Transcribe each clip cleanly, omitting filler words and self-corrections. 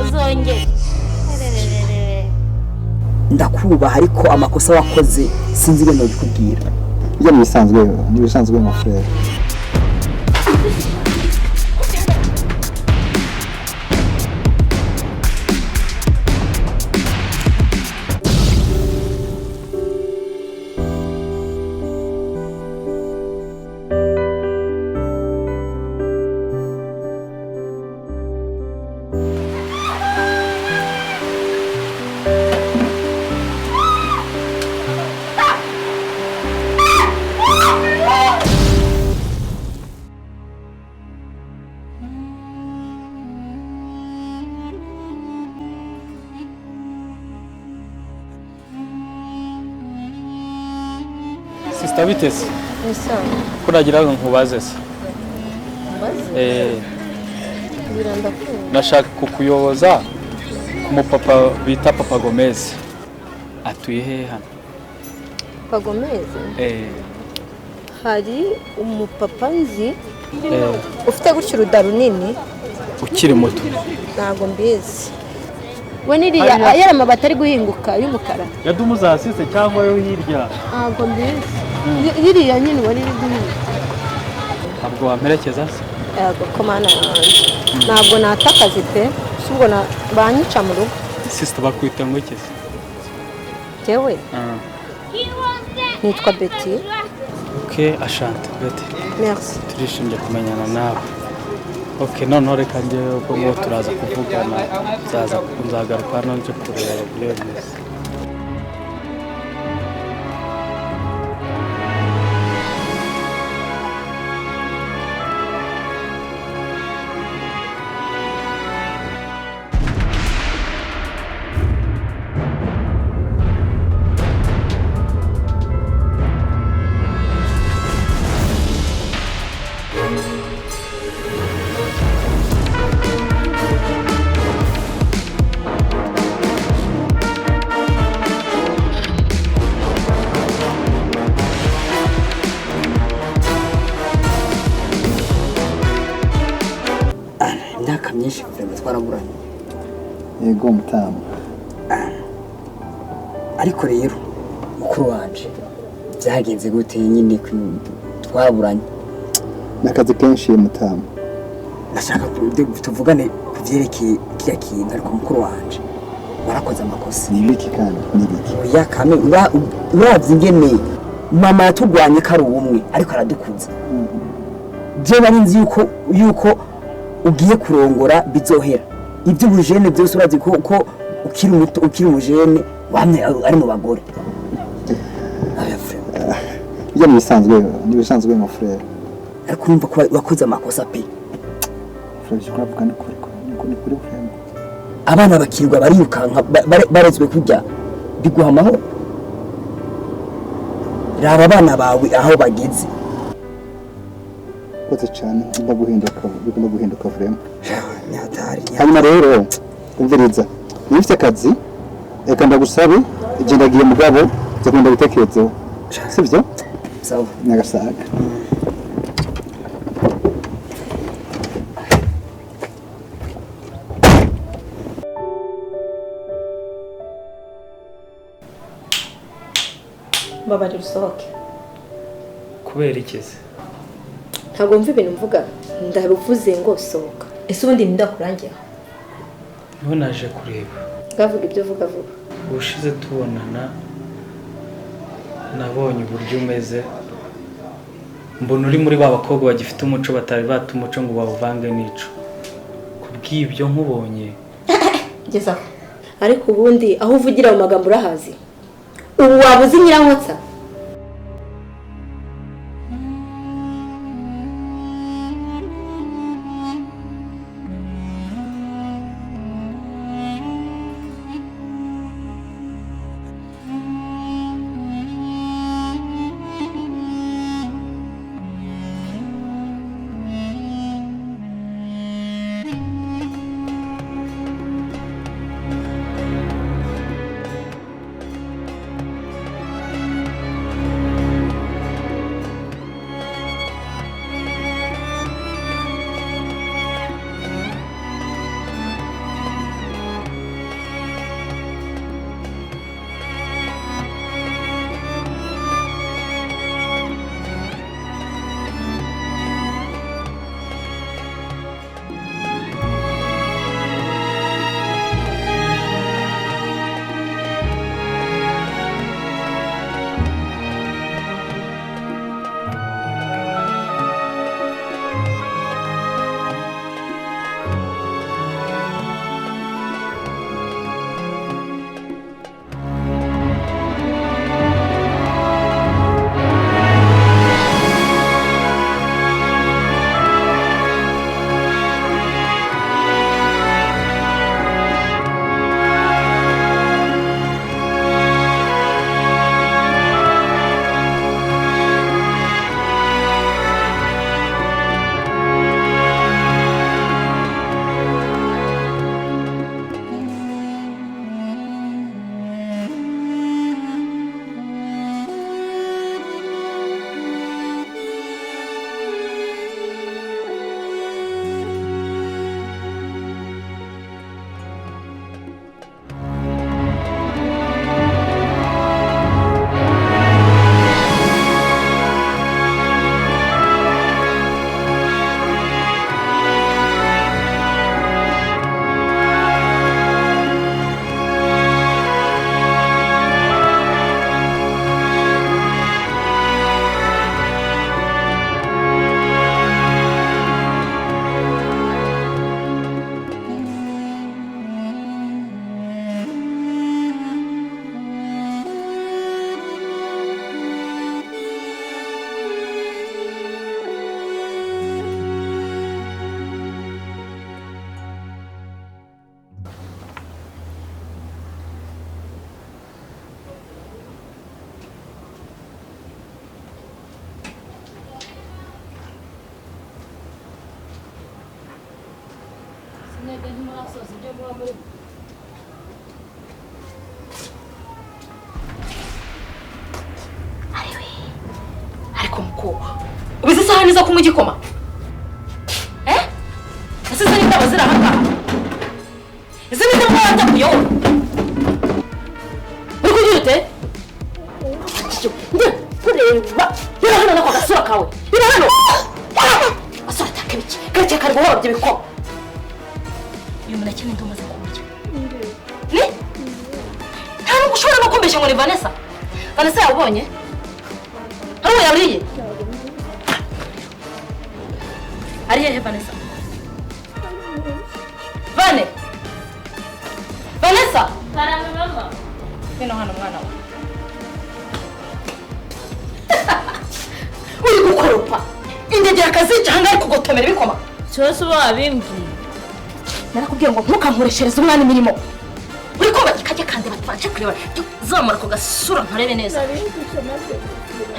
uzongere. ndakubaha ariko amakosa wakoze sinzi ibintu bikubwira. Iyo nibisanzwe mu frère. Sister bitese Esa. kuragira ngo nkubaze se. Biranda ko. Nashaka kukuyoboza ku mupapa bita Papa Gomez. Atuye he hano? Papa Gomez. Hari umupapa nzi ufite gutya uruda runini Ukiri muto. ntago mbizi. We niriya yari amabati ari guhinguka y'umukara. Yadumuza hasise cyangwa yo hirya. Ntago mbizi. Yiriya nyine wari iri guhinguka. Ntabwo wamperekeza se? Yego komana yanjye. Ntabwo natakaze pe. Subwo na banyica mu rugo. Sister bakwita ngo iki se? Jewe. Nitwa Betty. Okay, Ashante Betty. Merci. Turishimye kumenyana nawe. Okay, noneho reka njyewe ubwo ngo turaza kuvugana nzagaruka hano nje kureba Blaise. Imyaka myinshi kurenga twaraburanye. Yego mutama. Ariko rero mukuru wanje byagenze gute nyine twaburanye? Nakazi kenshi mutama. Nashaka tuvugane kuvyerekeye kiya kintu ariko mukuru wanje warakoze amakosa. Nibiki kandi nibiki. Oya kame uravye ingene mama yatugwanye kari ubumwe ariko aradukuza. Je bari nzi yuko ugiye kurongora bizohera. Ibyo bujene byose urazi ko ukiri muto ukiri umujene wamwe ari mu bagore. Aya frère. Iyo nibisanzwe mu frère. Ariko urumva ko wakoze amakosa pe. Frère uravuga ni kuri frère. Abana bakirwa barirukanka barezwe kujya biguha amahoro. Raba abana bawe aho bageze. Koze cyane bigomba guhinduka vraiment. Nyatari. Hanyuma rero umviriza. Nifite akazi reka ndagusabe igenda giye mugabo cyakunda gutekerezaho. Sivyo? Sawa. Nagasaga. Babari rusohoke. Kubera ikize? Ntago mva ibintu mvuga ndaruvuze ngo sohoka. Ese ubundi ndakurangira. Niho naje kureba. Gavuga ibyo vuga vuga. Ubushize tubonana nabonye uburyo umeze. Mbona uri muri ba bakobwa bagifite umuco batari bata umuco ngo bawuvange n'ico. Kubw'ibyo nkubonye. Gezaho. Ariko ubundi aho uvugira mu magambo urahazi. Ubu wabuze nyirankotsa. ariko mukobwa ubizi isahani zo kunywa igikoma ese izo ni indabo ziri aha ngaha izi ni indabo wabanza kuyobora uri kugira ute kureba bira hano nako gasura kawe bira hano gasura ataka ibiki gake kari guhora by'ibikoma uyu muneke ni ndumaze kurya ni nta nubwo ushobora no kumbeshya ngo ni Vanessa yabonye hari uwo yaburiye ari hehe Vanessa Vanessa Karame mama. Bino hano mwana we uri gukoropa indegera akazica hanga ari kugotomera ibikoma Cyose wabimbwiye. narakubwiye ngo ntukankoreshereze umwana imirimo uri kumva kikajya kandi batwaje kureba zamura ko gasura nkarebe neza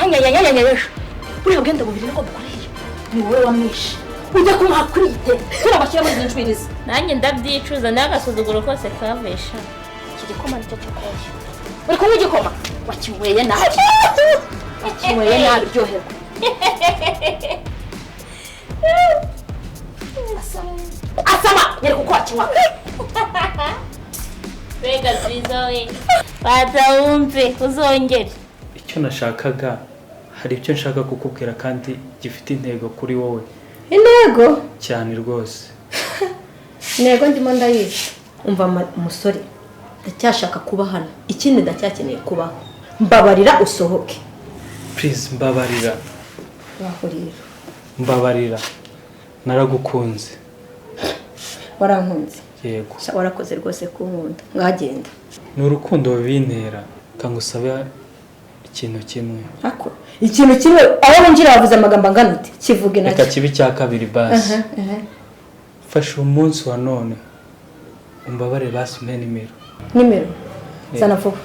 yanyanyanyanyanyesha uri ubwenda bubiri niko bukoreye ni wowe wamwishe ujya kumuha kuri gite kura bashyira muri zinjwiriza Nanjye ndabyicuza n'agasuzuguro kose kavesha. iki gikoma nicyo cyokoye uri kunywa igikoma wakinyweye nabi wakinyweye nabi ryoherwa asama nyereka uko wakinywa Bega ziza we. Batawumve uzongere. icyo nashakaga hari icyo nshaka kukubwira kandi gifite intego kuri wowe intego cyane rwose. intego ndimo ndayizi umva umusore ndacyashaka kuba hano ikindi ndacyakeneye kubaho mbabarira usohoke Please mbabarira bahurira mbabarira naragukunze. warankunze Yego warakoze rwose kunkunda mwagenda ni urukundo bintera kangusaba ikintu kimwe. ako ikintu kimwe aho winjira wavuze amagambo angana uti kivuge reka nacyo kibi cya kabiri basi fasha umunsi wa none umbabare basi umpe nimero zana vuba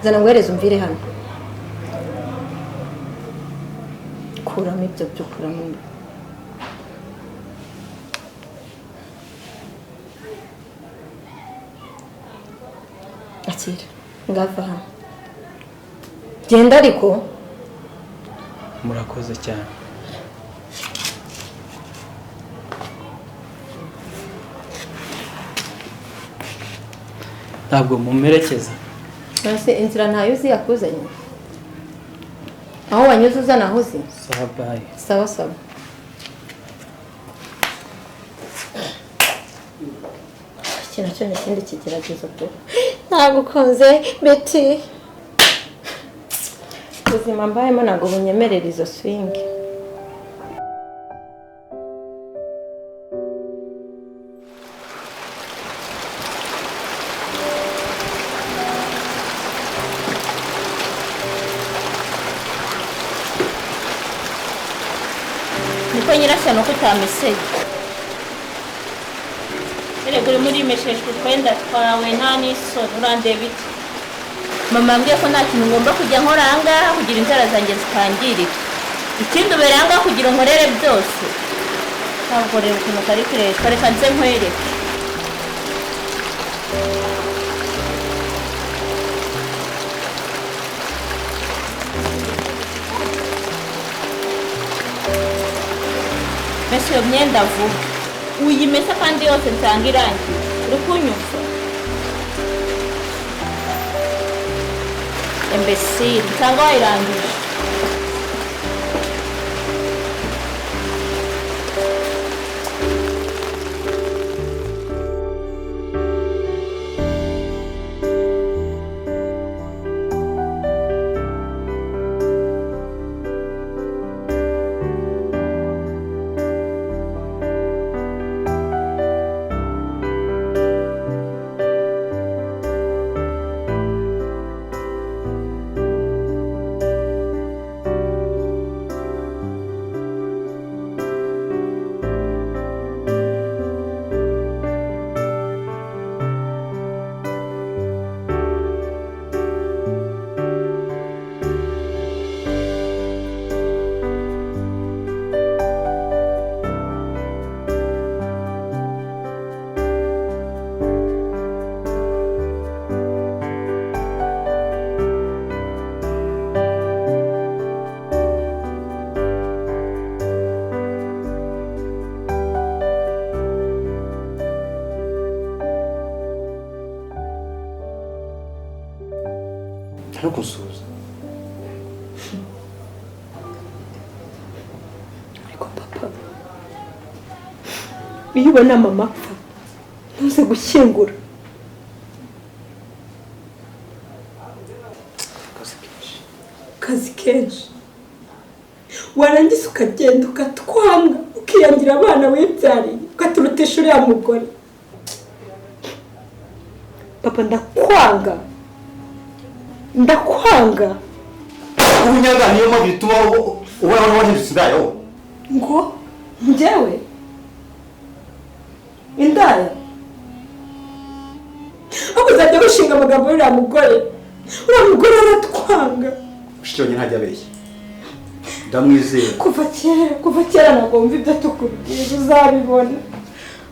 zana ngwereze umvire hano kuramo ibyo byo kuramo ibyo akira ngava hano genda ariko murakoze cyane. ntabwo mumerekeza nase inzira ntayo uzi yakuzanye aho wanyuze uzana aho uzi sawa bayi. sawa sawa iki nacyo ni ikindi kigeragezo pe nagukunze Betty ubuzima mbayemo ntabwo bunyemerera izo swingi Niko nyirashyano ko utamiseye. Erega uri muri meshejwe utwenda twawe nta n'isoni urandeba iki. Mama ambwiye ko nta kintu ngomba kujya nkora aha ngaha kugira inzara zanjye zitangirika. Ikindi ubere aha ngaha kugira nkorere byose. Ntabwo rero ukuntu kari kireshwa reka nze nkwereke. Mese iyo myenda vuba uyimesa kandi yose nsanga irangiye uri kunyumva imbesire nsanga wayirangije nta no kunsuhuza. ariko papa iyo ubona mama apfa ntuze gushyingura. Kazi kenshi warangiza ukagenda ukatwanga ukiyangira abana wibyariye ukaturutisha uriya mugore. Papa ndakwanga Ubunyaga niyo mpamvu bituma ubona abantu bahindutse indayo. ngo njyewe indaya aho uzajya gushinga amagambo y'uriya mugore aratwanga. Ushitanye ntajya abeshya. Ndamwizera. kuva kera ntabwo wumva ibyo tukubwira uzabibona.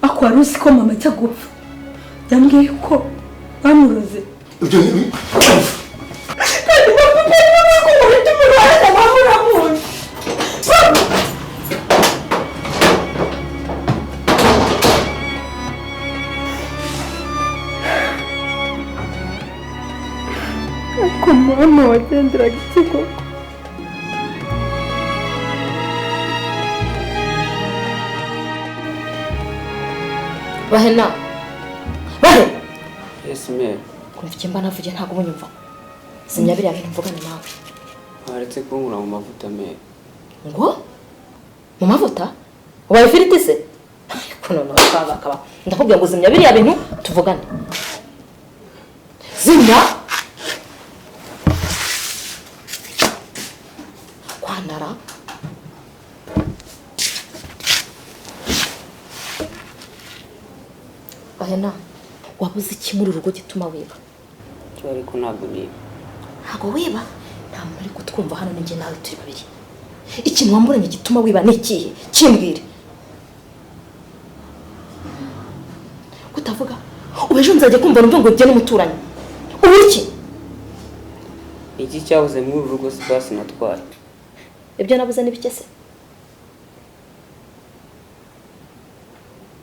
Ako wari uzi ko mama ajya gupfa yambwiye ko bamuroze. Ibyo ni kandi papa niba ko uhita umurwaza bamuramuye. Ariko mama wagenderaga ikigo. Bahena. Yes, ma'am. Kumva icyo mba navugiye ntabwo ubunyumva. Zimya biriya bintu mvugana nawe. Waretse kunkura mu mavuta, ma'am. Ngo? Mu mavuta? Ubaye ifiriti se? Ariko none bakaba. Ndakubwira ngo zimya biriya bintu tuvugane. Zimya. Kwanara. Bahena, wabuze iki muri urugo gituma wiba? Cyo ariko ntabwo niba. Ntabwo wiba? Nta muntu uri kutwumva hano ninjye nawe turi babiri. Ikintu wamburanye gituma wiba ni ikihe? Kimbwire. Utavuga? Ubejo nzajya kumva numva ngo ugene umuturanyi. Ubu iki? Iki cyabuze muri uru rugo sipasi natwaye. Ibyo nabuze ni bike se?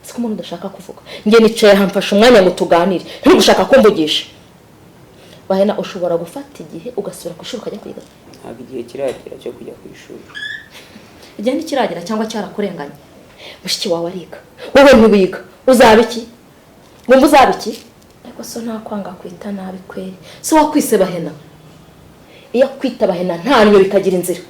Siko umuntu udashaka kuvuga. Ngiye nicaye hamfasha umwanya ngo tuganire. Nturi gushaka kumvugisha. Bahena ushobora gufata igihe ugasubira ku ishuri ukajya kwiga. Ntabwo igihe kiragera cyo kujya ku ishuri. Igihe ntikiragera cyangwa cyarakurenganye. Mushiki wawe ariga. Wowe ntiwiga. Uzaba iki? Ngumva uzaba iki? Ariko so nta kwanga kwita nabi kweri. So wakwise Bahena. Iyo kwita Bahena nta nyo bikagira inzira.